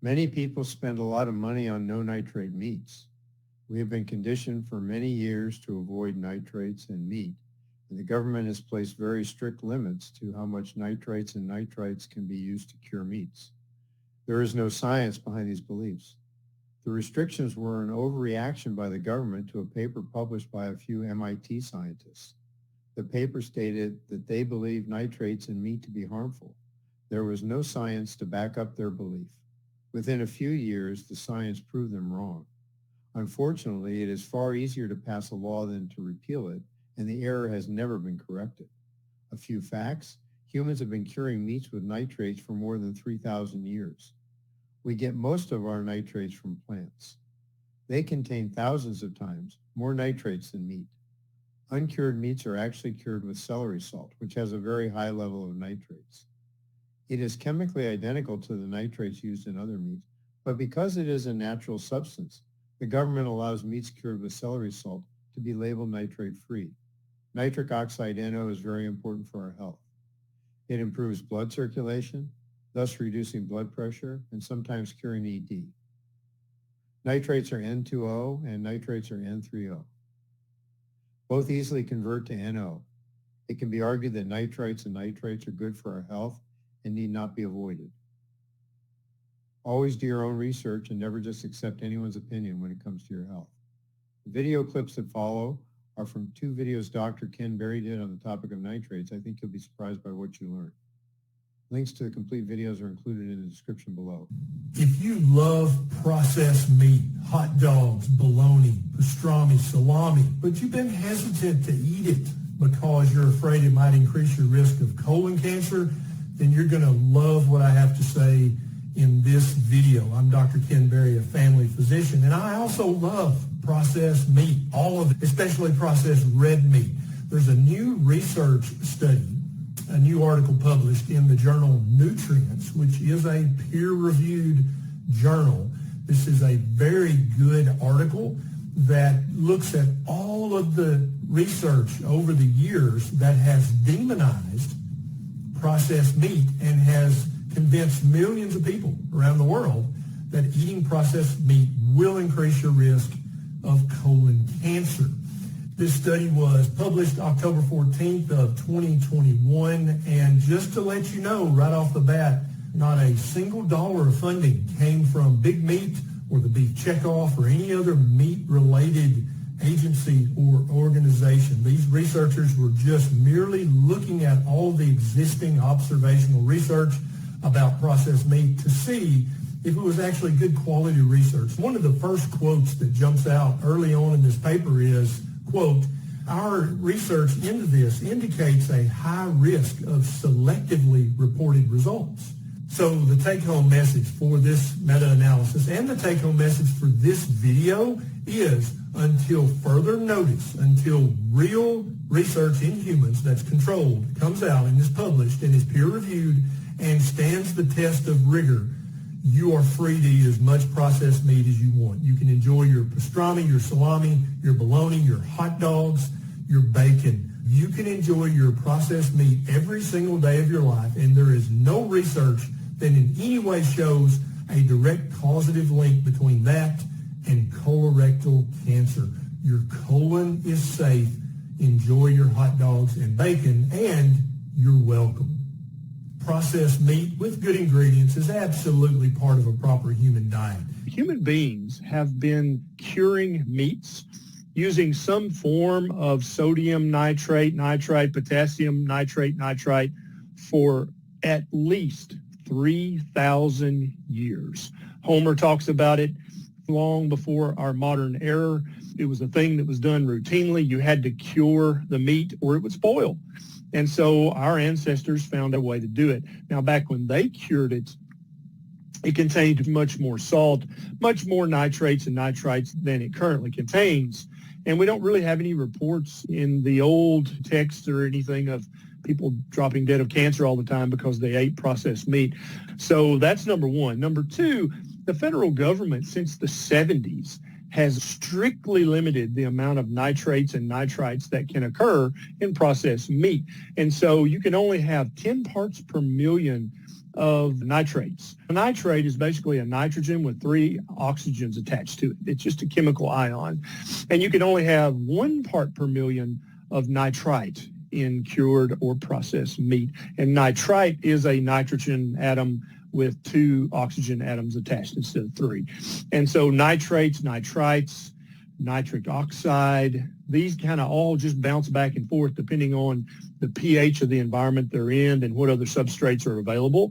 Many people spend a lot of money on no-nitrate meats. We have been conditioned for many years to avoid nitrates in meat, and the government has placed very strict limits to how much nitrates and nitrites can be used to cure meats. There is no science behind these beliefs. The restrictions were an overreaction by the government to a paper published by a few MIT scientists. The paper stated that they believed nitrates in meat to be harmful. There was no science to back up their belief. Within a few years, the science proved them wrong. Unfortunately, it is far easier to pass a law than to repeal it, and the error has never been corrected. A few facts: humans have been curing meats with nitrates for more than 3,000 years. We get most of our nitrates from plants. They contain thousands of times more nitrates than meat. Uncured meats are actually cured with celery salt, which has a very high level of nitrates. It is chemically identical to the nitrates used in other meats, but because it is a natural substance, the government allows meats cured with celery salt to be labeled nitrate-free. Nitric oxide NO is very important for our health. It improves blood circulation, thus reducing blood pressure and sometimes curing ED. Nitrates are N2O and nitrates are N3O. Both easily convert to NO. It can be argued that nitrites and nitrates are good for our health and need not be avoided. Always do your own research and never just accept anyone's opinion when it comes to your health. The video clips that follow are from 2 videos Dr. Ken Berry did on the topic of nitrates. I think you'll be surprised by what you learn. Links to the complete videos are included in the description below. If you love processed meat, hot dogs, bologna, pastrami, salami, but you've been hesitant to eat it because you're afraid it might increase your risk of colon cancer, then you're going to love what I have to say in this video. I'm Dr. Ken Berry, a family physician, and I also love processed meat, all of it, especially processed red meat. There's a new research study, a new article published in the journal Nutrients, which is a peer-reviewed journal. This is a very good article that looks at all of the research over the years that has demonized processed meat and has convinced millions of people around the world that eating processed meat will increase your risk of colon cancer. This study was published October 14th of 2021, and just to let you know right off the bat, not a single dollar of funding came from Big Meat or the Beef Checkoff or any other meat-related agency or organization. These researchers were just merely looking at all the existing observational research about processed meat to see if it was actually good quality research. One of the first quotes that jumps out early on in this paper is, quote, "Our research into this indicates a high risk of selectively reported results." So the take-home message for this meta-analysis and the take-home message for this video is, until further notice, until real research in humans that's controlled comes out and is published and is peer-reviewed and stands the test of rigor, you are free to eat as much processed meat as you want. You can enjoy your pastrami, your salami, your bologna, your hot dogs, your bacon. You can enjoy your processed meat every single day of your life, and there is no research that in any way shows a direct causative link between that and colorectal cancer. Your colon is safe. Enjoy your hot dogs and bacon, and you're welcome. Processed meat with good ingredients is absolutely part of a proper human diet. Human beings have been curing meats using some form of sodium nitrate, nitrite, potassium nitrate, nitrite for at least 3,000 years. Homer talks about it long before our modern era. It was a thing that was done routinely. You had to cure the meat or it would spoil. And so our ancestors found a way to do it. Now, back when they cured it, it contained much more salt, much more nitrates and nitrites than it currently contains. And we don't really have any reports in the old texts or anything of people dropping dead of cancer all the time because they ate processed meat. So that's number one. Number two, the federal government since the 70s has strictly limited the amount of nitrates and nitrites that can occur in processed meat. And so you can only have 10 parts per million of nitrates. A nitrate is basically a nitrogen with 3 oxygens attached to it. It's just a chemical ion. And you can only have 1 part per million of nitrite in cured or processed meat. And nitrite is a nitrogen atom with 2 oxygen atoms attached instead of 3. And so nitrates, nitrites, nitric oxide, these kind of all just bounce back and forth depending on the pH of the environment they're in and what other substrates are available.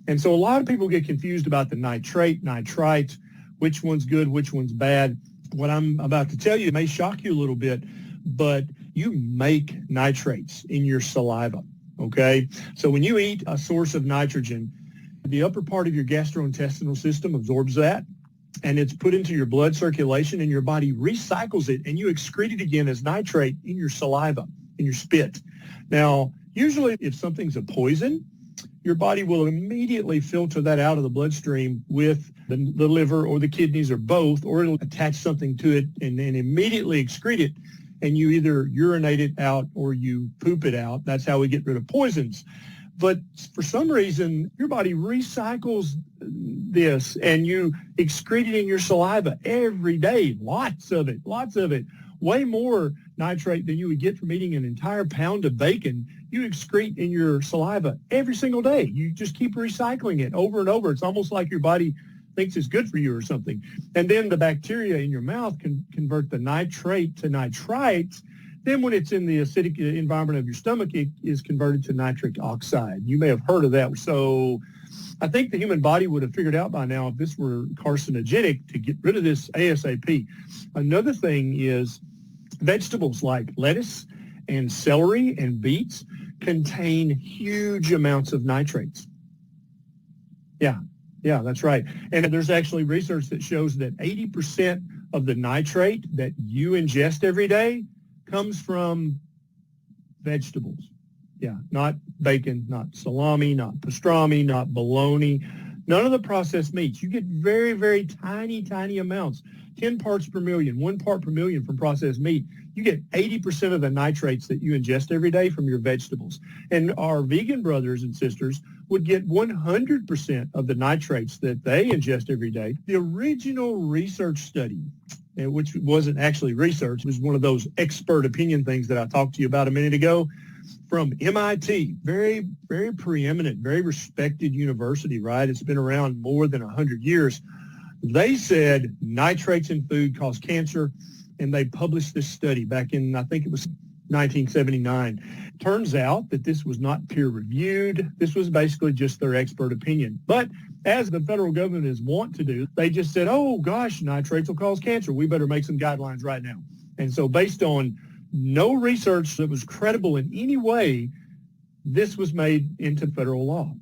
And so a lot of people get confused about the nitrate, nitrite, which one's good, which one's bad. What I'm about to tell you may shock you a little bit, but you make nitrates in your saliva, okay? So when you eat a source of nitrogen, the upper part of your gastrointestinal system absorbs that, and it's put into your blood circulation, and your body recycles it, and you excrete it again as nitrate in your saliva, in your spit. Now, usually if something's a poison, your body will immediately filter that out of the bloodstream with the liver or the kidneys or both, or it'll attach something to it and immediately excrete it, and you either urinate it out or you poop it out. That's how we get rid of poisons. But for some reason, your body recycles this, and you excrete it in your saliva every day. Lots of it, way more nitrate than you would get from eating an entire pound of bacon. You excrete in your saliva every single day. You just keep recycling it over and over. It's almost like your body thinks it's good for you or something. And then the bacteria in your mouth can convert the nitrate to nitrites. Then when it's in the acidic environment of your stomach, it is converted to nitric oxide. You may have heard of that. So I think the human body would have figured out by now if this were carcinogenic to get rid of this ASAP. Another thing is vegetables like lettuce and celery and beets contain huge amounts of nitrates. Yeah, that's right. And there's actually research that shows that 80% of the nitrate that you ingest every day comes from vegetables. Yeah, not bacon, not salami, not pastrami, not bologna, none of the processed meats. You get very, very tiny amounts, 10 parts per million, 1 part per million from processed meat. You get 80% of the nitrates that you ingest every day from your vegetables. And our vegan brothers and sisters would get 100% of the nitrates that they ingest every day. The original research study, which wasn't actually research, it was one of those expert opinion things that I talked to you about a minute ago, from MIT, very, very preeminent, very respected university, right? It's been around more than 100 years. They said nitrates in food cause cancer, and they published this study back in, I think it was 1979. Turns out that this was not peer-reviewed. This was basically just their expert opinion. But as the federal government is wont to do, they just said, oh, gosh, nitrates will cause cancer. We better make some guidelines right now. And so based on no research that was credible in any way, this was made into federal law,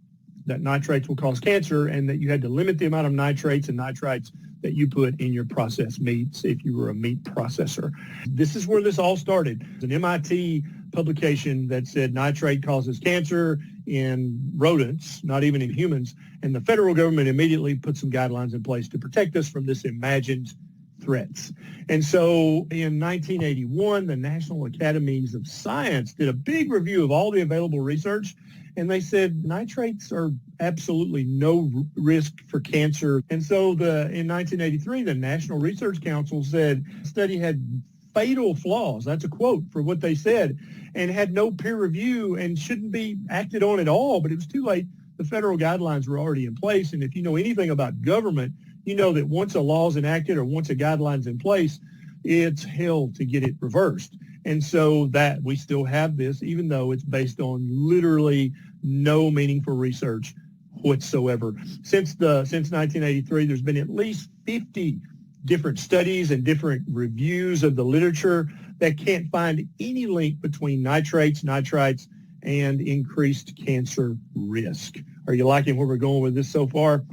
that nitrates will cause cancer and that you had to limit the amount of nitrates and nitrites that you put in your processed meats if you were a meat processor. This is where this all started. It's an MIT publication that said nitrate causes cancer in rodents, not even in humans, and the federal government immediately put some guidelines in place to protect us from this imagined threats. And so in 1981, the National Academies of Science did a big review of all the available research, and they said nitrates are absolutely no risk for cancer. And so in 1983, the National Research Council said the study had fatal flaws. That's a quote for what they said, and had no peer review and shouldn't be acted on at all. But it was too late. The federal guidelines were already in place. And if you know anything about government, you know that once a law is enacted or once a guideline's in place, it's hell to get it reversed. And so that we still have this, even though it's based on literally no meaningful research whatsoever. Since 1983, there's been at least 50 different studies and different reviews of the literature that can't find any link between nitrates, nitrites, and increased cancer risk. Are you liking where we're going with this so far?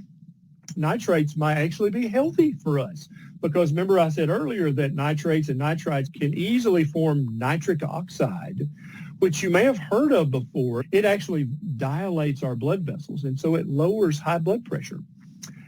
Nitrates might actually be healthy for us because remember I said earlier that nitrates and nitrites can easily form nitric oxide, which you may have heard of before. It actually dilates our blood vessels, and so it lowers high blood pressure.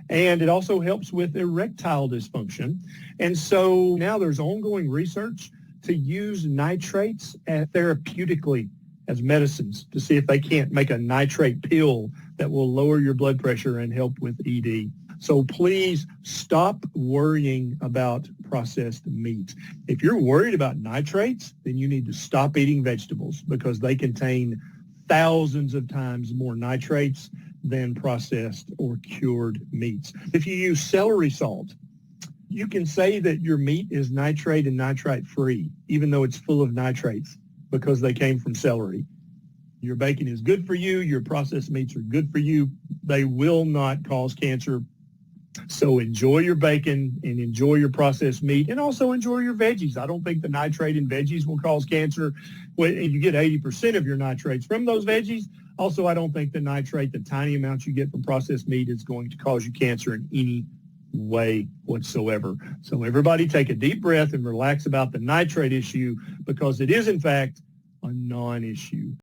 And it also helps with erectile dysfunction. And so now there's ongoing research to use nitrates therapeutically as medicines to see if they can't make a nitrate pill that will lower your blood pressure and help with ED. So please stop worrying about processed meat. If you're worried about nitrates, then you need to stop eating vegetables because they contain thousands of times more nitrates than processed or cured meats. If you use celery salt, you can say that your meat is nitrate and nitrate-free, even though it's full of nitrates because they came from celery. Your bacon is good for you. Your processed meats are good for you. They will not cause cancer. So enjoy your bacon and enjoy your processed meat and also enjoy your veggies. I don't think the nitrate in veggies will cause cancer. You get 80% of your nitrates from those veggies. Also, I don't think the nitrate, the tiny amounts you get from processed meat, is going to cause you cancer in any way whatsoever. So everybody take a deep breath and relax about the nitrate issue because it is, in fact, a non-issue.